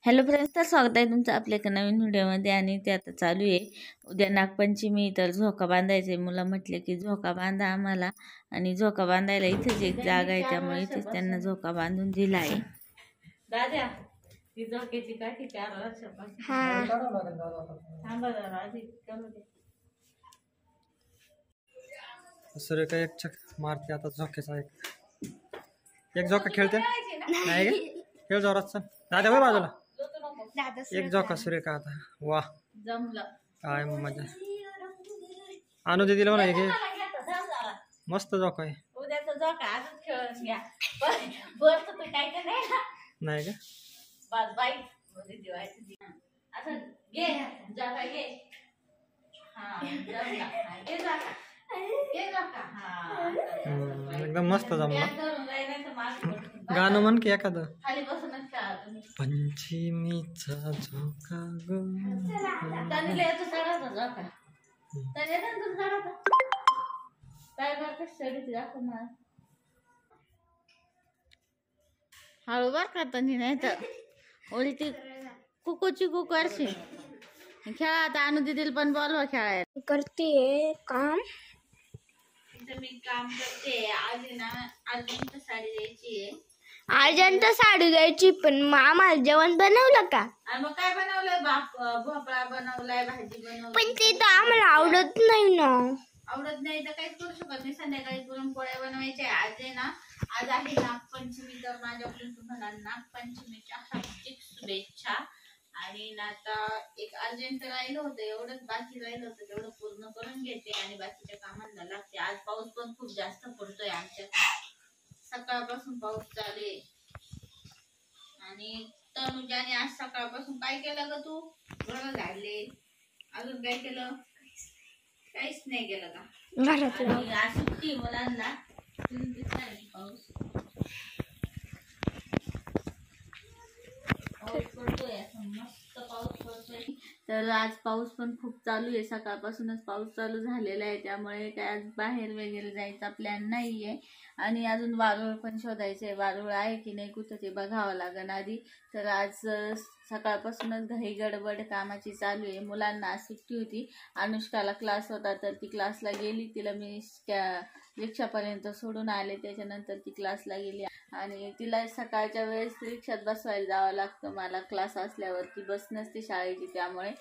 Hello friends, तर स्वागत आहे तुमचं आपल्या एका नवीन व्हिडिओमध्ये. आणि ते आता चालू आहे. उद्या नागपंचमी, तर झोका बांधायचं आहे. मुलं म्हटले की झोका बांधा आम्हाला, आणि झोका बांधायला इथेच एक जागा आहे, त्यामुळे इथेच त्यांना झोका बांधून दिला आहे. दादा ती झोक्याची काठी 4 वर्षापासून सूर्य एक चक मारते आता झोक्याचा एक झोका खेळते नाही का? खेळ जोरात चल दादा वय बाजूला एक झोका सूर्य का आता वा जमलं काय मजा. आणू दे दिलं ना एक मस्त झोका आहे. उद्याचा झोका आजच खेळून घ्या. बस तर काय का नाही का बस बाई मध्ये दिवायची असं घे झोका घे. हा जमला घे झोका घे झोका. हा एकदम मस्त जमला. गाणं म्हण की एखादं. खाली बसूनच खेळा तुम्ही. पंचमीचा झोका ग त्याने येतो चढायचा झोका. त्याने येतो चढायचा काय करते स्टडी दाखव मला. हळू बर का तनी, नाही तर ओली ती कुकूची कुकरशी खेळा. आता आणू दिदील पण बोलवा खेळायला. करते काम. मी काम करते. आज ना अर्जंट साडी द्यायची आहे. अर्जंट साडी द्यायची, पण आम्हाला जेवण बनवलं का? आणि मग काय बनवलंय? भोपळा बनवलाय, भाजी बनवली. पण ते तर आम्हाला आवडत नाही ना. आवडत नाही तर काहीच करू शकत नाही. संध्याकाळी पुरणपोळ्या बनवायच्या. आज आहे ना, आज आहे नागपंचमी, तर माझ्याकडून तुम्हाला नागपंचमीच्या हार्दिक शुभेच्छा. आणि ना आता एक अर्जंट राहिलं होतं, एवढंच बाकी राहिलं होतं, तेवढं पूर्ण करून घेते आणि बाकीच्या कामांना लागते. आज पाऊस पण खूप जास्त पडतोय आमच्या, सकाळपासून पाऊस चालू आहे. आणि तनुजाने आज सकाळपासून काय केलं ग तू? घरं झाडले, अजून काय केलं? काहीच नाही केलं का? आणि आज सुट्टी मुलांना. पाऊस पडतोय, मस्त पाऊस पडतोय. तर आज पाऊस पण खूप चालू आहे. सकाळपासूनच पाऊस चालू झालेला आहे, त्यामुळे काय आज बाहेर वगैरे जायचा प्लॅन नाहीये. आणि अजून वारुळ पण शोधायचंय. वारुळ आहे की नाही कुठं ते बघावं लागेल आधी. तर आज सकाळपासूनच घाई गडबड कामाची चालू आहे. मुलांना आज सुट्टी होती. अनुष्काला क्लास होता, तर ती क्लासला गेली. तिला मी रिक्षापर्यंत सोडून आले, त्याच्यानंतर ती क्लासला गेली. आणि तिला सकाळच्या वेळेस रिक्षात बसवायला जावं लागतं मला, क्लास असल्यावर. ती बस नसते शाळेची, त्यामुळे.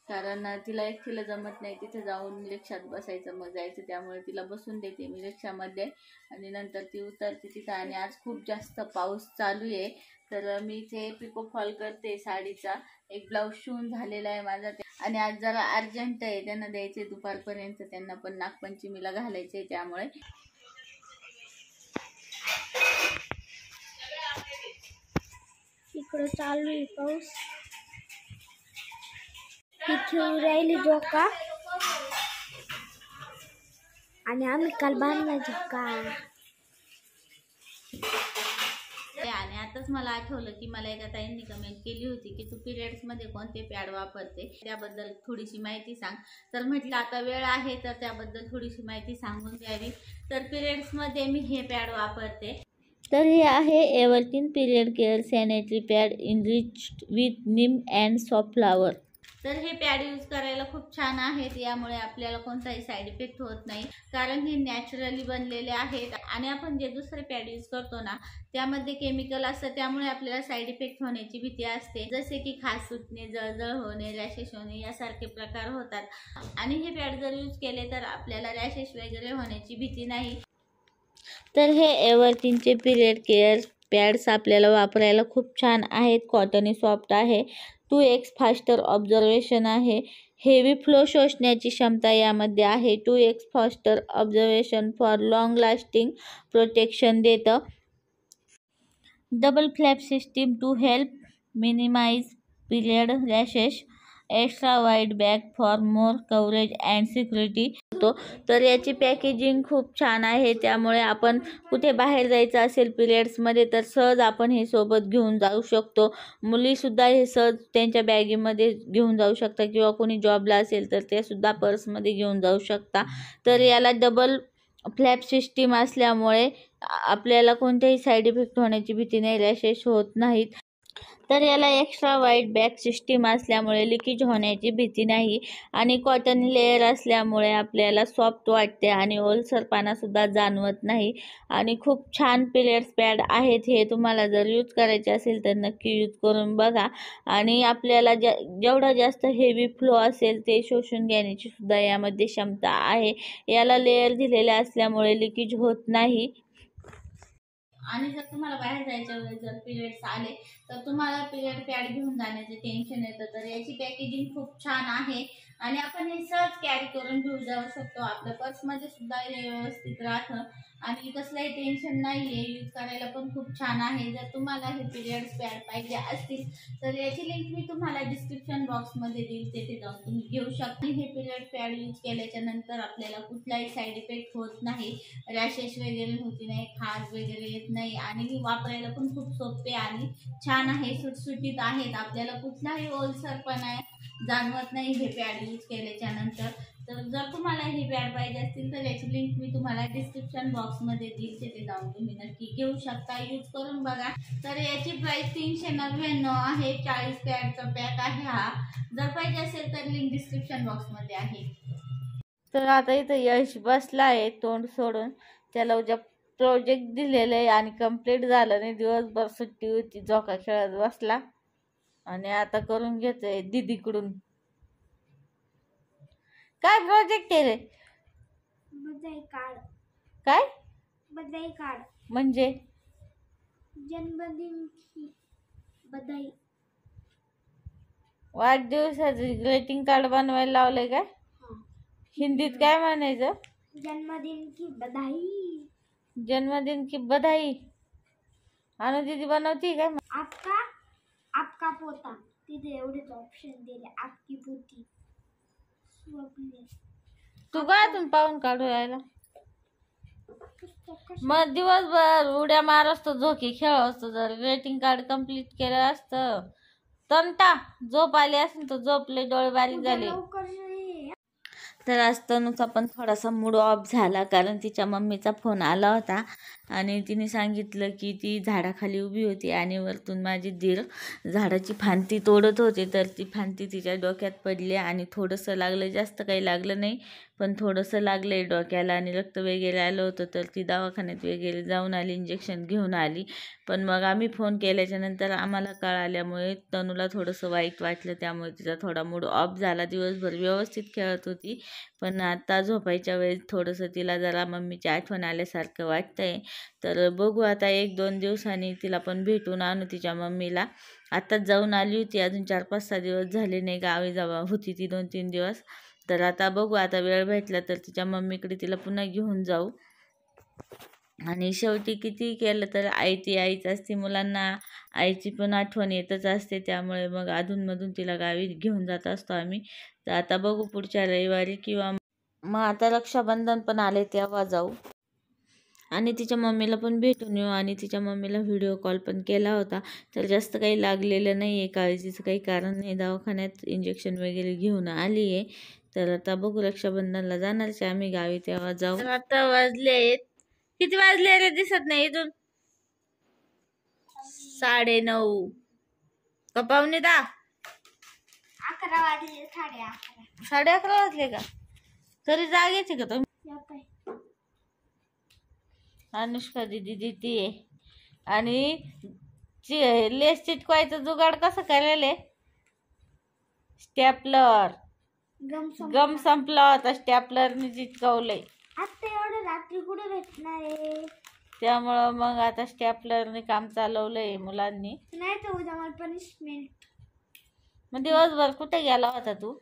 कारण तिला एकटीला जमत नाही तिथे जाऊन रिक्षात बसायचं, मग जायचं. त्यामुळे तिला बसून देते मी रिक्षामध्ये, आणि नंतर ती उतरते तिथं. आणि आज खूप जास्त पाऊस चालू आहे, तर मी इथे पिको फॉल करते साडीचा. एक ब्लाऊज शिवून झालेला आहे माझा. आणि आज जरा अर्जंट आहे, त्यांना द्यायचे दुपारपर्यंत. त्यांना पण नागपंचमीला घालायचे, त्यामुळे. इकडं चालू आहे पाऊस. इथे राहिली झोका, आणि आम्ही काल बांधला झोका. आणि आताच मला आठवलं की मला एका ताईंनी कमेंट केली होती की तू पिरियड्स मध्ये कोणते पॅड वापरते, त्याबद्दल थोडीशी माहिती सांग. तर म्हटलं आता वेळ आहे तर त्याबद्दल थोडीशी माहिती सांगून द्यावी. तर पिरियड्स मध्ये मी हे पॅड वापरते. तर हे आहे evergreen period care sanitary pad enriched with Neem and soft flower. तर हे पॅड यूज करायला खूप छान आहेत. यामुळे आपल्याला कोणताही साईड इफेक्ट होत नाही, कारण हे नॅचरली बनलेले आहेत. आणि आपण जे दुसरे पॅड यूज करतो ना, त्यामध्ये केमिकल असतं, त्यामुळे आपल्याला साईड इफेक्ट होण्याची भीती असते. जसे की खाज सुटणे, जळजळ होणे, रॅशेस होणे यासारखे प्रकार होतात. आणि हे पॅड जर यूज केले तर आपल्याला रॅशेस वगैरे होण्याची भीती नाही. तर हे एव्हरग्रीनचे पिरियड केअर पॅड्स आपल्याला वापरायला खूप छान आहेत. कॉटनी सॉफ्ट आहे. 2x फास्टर ऑब्झर्वेशन आहे. हेवी फ्लो शोषण्याची क्षमता यामध्ये आहे. 2x faster observation for long lasting protection देतं. Double flap system to help minimise period rashes. Extra wide bag for more coverage and security होतो. तर याची पॅकेजिंग खूप छान आहे, त्यामुळे आपण कुठे बाहेर जायचं असेल पिरियड्समध्ये तर सहज आपण हे सोबत घेऊन जाऊ शकतो. मुलीसुद्धा हे सहज त्यांच्या बॅगेमध्ये घेऊन जाऊ शकता, किंवा कोणी जॉबला असेल तर ते सुद्धा पर्समध्ये घेऊन जाऊ शकता. तर याला डबल फ्लॅप सिस्टीम असल्यामुळे आपल्याला कोणत्याही साईड इफेक्ट होण्याची भीती नाही, रॅशेस होत नाहीत. तर याला एक्स्ट्रा वाईट बॅक सिस्टीम असल्यामुळे लिकेज होण्याची भीती नाही आणि कॉटन लेअर असल्यामुळे आपल्याला सॉफ्ट वाटते आणि ओलसरपणासुद्धा जाणवत नाही आणि खूप छान पिरियड्स पॅड आहेत हे. तुम्हाला जर यूज करायचे असेल तर नक्की यूज करून बघा आणि आपल्याला जेवढा जास्त हेवी फ्लो असेल ते शोषून घेण्याची सुद्धा यामध्ये क्षमता आहे. याला लेअर दिलेले असल्यामुळे लिकेज होत नाही आणि जर तुम्हाला बाहेर जायच्या वेळेस जर पिरियड्स आले तर तुम्हाला पिरियड पॅड घेऊन जाण्याचे टेन्शन येतं. तर याची पॅकेजिंग खूप छान आहे आणि आपण हे सहज कॅरी करून घेऊन जाऊ शकतो. आपल्या पर्समध्ये सुद्धा हे व्यवस्थित राहतं आणि कसलंही टेन्शन नाही आहे. यूज करायला पण खूप छान आहे. जर तुम्हाला हे पिरियड्स पॅड पाहिजे असतील तर याची लिंक मी तुम्हाला डिस्क्रिप्शन बॉक्समध्ये देईल, तेथे जाऊन तुम्ही घेऊ शकता. हे पिरियड पॅड यूज केल्याच्या नंतर आपल्याला कुठलाही साईड इफेक्ट होत नाही, रॅशेस वगैरे होती नाही, खाज वगैरे येत नाही आणि वापरायला पण खूप सोपे आणि छान आहे. सुटसुटीत आहेत, आपल्याला कुठलाही ओलसरपणा जाणवत नाही हे पॅड यूज केल्याच्या नंतर. तर जर तुम्हाला हे पॅड पाहिजे असतील तर याची लिंक मी तुम्हाला डिस्क्रिप्शन बॉक्समध्ये देईल, तिथे जाऊन तुम्ही नक्की घेऊ शकता, यूज करून बघा. तर याची प्राइस 399 आहे. 40 पॅडचा पॅक आहे हा. जर पाहिजे असेल तर लिंक डिस्क्रिप्शन बॉक्समध्ये आहे. तर आता इथं यश बसला आहे तोंड सोडून. त्याला उद्या प्रोजेक्ट दिलेलं आहे आणि कंप्लीट झालं नाही. दिवसभर सुट्टी होती, झोका खेळत बसला आणि आता करून घेतोय दीदीकडून. काय प्रोजेक्ट आहे रे? बधाई कार्ड. काय बधाई कार्ड म्हणजे? जन्मदिन की बधाई. वाढदिवसाचं ग्रीटिंग कार्ड बनवायला लावलंय काय? हिंदीत काय म्हणायचं? जन्मदिन की बधाई. जन्मदिन की बधाई. अनु दीदी बनवती काय? आपका पोता. तिथे एवढेच ऑप्शन दिले. आपकी पोती. तू काय तुम्ही पाहून काढू राहिला? मग दिवसभर उड्या मार असतो, झोके खेळ असतो. जर ग्रीटिंग कार्ड कम्प्लीट केलं असतं तंटा झोप आली असेल तर झोपले, डोळे बारीक झाले. तर आज तनूचा पण थोडासा मूड ऑफ झाला कारण तिच्या मम्मीचा फोन आला होता आणि तिने सांगितलं की ती झाडाखाली उभी होती आणि वरतून माझी दीर झाडाची फांदी तोडत होते. तर ती फांदी तिच्या डोक्यात पडली आणि थोडंसं लागलं, जास्त काही लागलं नाही पण थोडंसं लागलं आहे डोक्याला आणि रक्त वगैरे आलं होतं. तर ती दवाखान्यात वगैरे जाऊन आली, इंजेक्शन घेऊन आली. पण मग आम्ही फोन केल्याच्यानंतर आम्हाला कळाल्यामुळे तनूला थोडंसं वाईट वाटलं, त्यामुळे तिचा थोडा मूड ऑफ झाला. दिवसभर व्यवस्थित खेळत होती पण आता झोपायच्या वेळेस थोडंसं तिला जरा मम्मीची आठवण आल्यासारखं वाटतंय. तर बघू आता 1-2 दिवसांनी तिला पण भेटून आणू तिच्या मम्मीला. आत्ताच जाऊन आली होती, अजून 4-5-6 दिवस झाले नाही, गावी होती ती 2-3 दिवस. तर आता बघू, आता वेळ भेटला तर तिच्या मम्मीकडे तिला पुन्हा घेऊन जाऊ. आणि शेवटी किती केलं तर आई ती आईच असते. मुलांना आईची पण आठवण येतच असते, त्यामुळे मग अधूनमधून तिला गावी घेऊन जात असतो आम्ही. तर आता बघू पुढच्या रविवारी किंवा मग आता रक्षाबंधन पण आले तेव्हा जाऊ आणि तिच्या मम्मीला पण भेटून येऊ. आणि तिच्या मम्मीला व्हिडिओ कॉल पण केला होता. तर जास्त काही लागलेलं नाही आहे, काळजीचं काही कारण नाही. दवाखान्यात इंजेक्शन वगैरे घेऊन आली आहे. तर आता बघू, रक्षाबंधनला जाणारच आम्ही गावी तेव्हा जाऊ. आता वाजले, किती वाजले रे? दिसत नाही इथून. 9:30 का 9:45? 11 वाजले. 11:30. 11:30 वाजले का? तरी जागेच का तुम्ही? अनुष्का दीदी देते आणि लेस चिटकवायचं जुगाड कसं करायला? स्टॅपलर. गम संपला होता, स्टॅपलरने चिटकवलंय. आता एवढं रात्री कुठे भेटणार आहे? त्यामुळं मग आता स्टॅपलरने काम चालवलंय मुलांनी. नाही तर उद्या मला पनिशमेंट. मग दिवसभर कुठे गेला होता तू?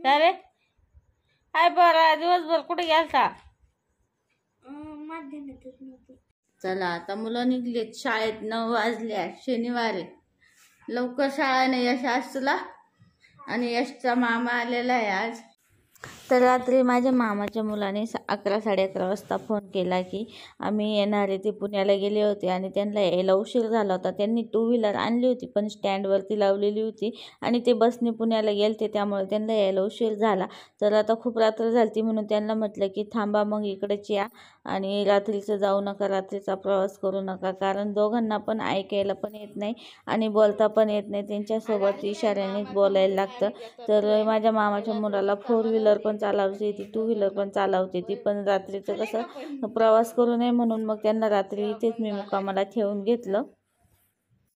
काय रे? काय बरं, दिवसभर कुठे गेलता? चला आता मुलं निघलेत शाळेत. 9 वाजल्या. शनिवार आहे, लवकर शाळा नाही. यश आज तुला आणि यशचा मामा आलेला आहे आज. तर रात्री माझ्या मामाच्या मुलाने 11-11:30 वाजता फोन केला की आम्ही येणार आहे. ते पुण्याला गेले होते आणि त्यांना यायला उशीर झाला होता. त्यांनी 2 व्हीलर आणली होती पण स्टँडवरती लावलेली होती आणि ते बसने पुण्याला गेलते, त्यामुळे त्यांना यायला उशीर झाला. तर आता खूप रात्र झाली म्हणून त्यांना म्हटलं की थांबा, मग इकडेच या आणि रात्रीचं जाऊ नका, रात्रीचा प्रवास करू नका, कारण दोघांना पण ऐकायला पण येत नाही आणि बोलता पण येत नाही. त्यांच्यासोबत इशाऱ्यानेच बोलायला लागतं. तर माझ्या मामाच्या मुलाला 4 व्हीलर पण चालवते ती, 2 व्हीलर पण चालवते ती, पण रात्रीचं कसं प्रवास करू नये म्हणून मग त्यांना रात्री इथेच मी मुक्कामाला ठेवून घेतलं.